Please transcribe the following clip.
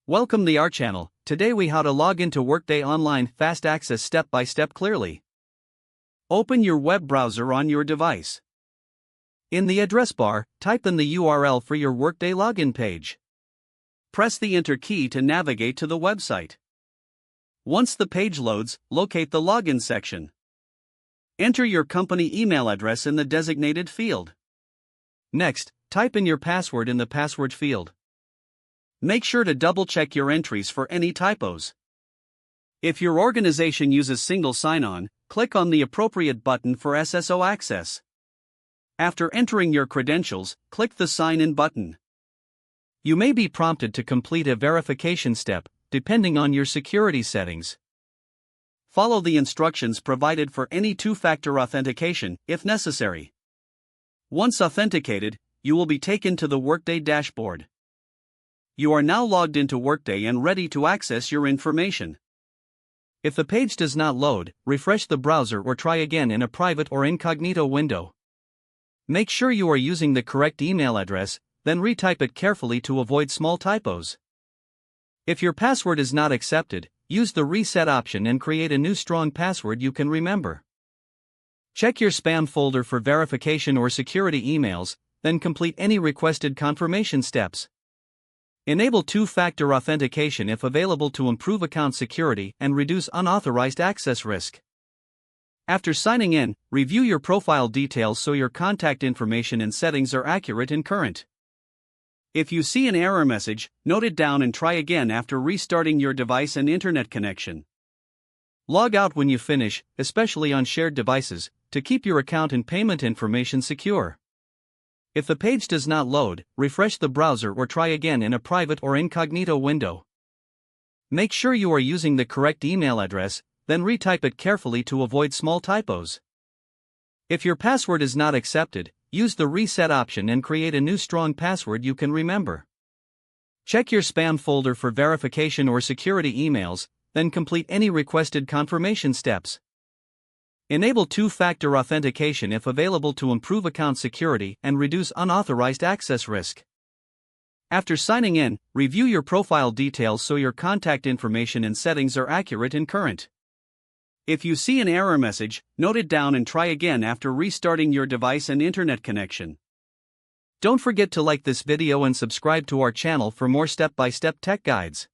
Welcome to our channel. Today we how to log into Workday Online Fast Access step by step clearly. Open your web browser on your device. In the address bar, type in the URL for your Workday login page. Press the Enter key to navigate to the website. Once the page loads, locate the login section. Enter your company email address in the designated field. Next, type in your password in the password field. Make sure to double-check your entries for any typos. If your organization uses single sign-on, click on the appropriate button for SSO access. After entering your credentials, click the Sign In button. You may be prompted to complete a verification step, depending on your security settings. Follow the instructions provided for any two-factor authentication, if necessary. Once authenticated, you will be taken to the Workday dashboard. You are now logged into Workday and ready to access your information. If the page does not load, refresh the browser or try again in a private or incognito window. Make sure you are using the correct email address, then retype it carefully to avoid small typos. If your password is not accepted, use the reset option and create a new strong password you can remember. Check your spam folder for verification or security emails, then complete any requested confirmation steps. Enable two-factor authentication if available to improve account security and reduce unauthorized access risk. After signing in, review your profile details so your contact information and settings are accurate and current. If you see an error message, note it down and try again after restarting your device and internet connection. Log out when you finish, especially on shared devices, to keep your account and payment information secure. If the page does not load, refresh the browser or try again in a private or incognito window. Make sure you are using the correct email address, then retype it carefully to avoid small typos. If your password is not accepted, use the reset option and create a new strong password you can remember. Check your spam folder for verification or security emails, then complete any requested confirmation steps. Enable two-factor authentication if available to improve account security and reduce unauthorized access risk. After signing in, review your profile details so your contact information and settings are accurate and current. If you see an error message, note it down and try again after restarting your device and internet connection. Don't forget to like this video and subscribe to our channel for more step-by-step tech guides.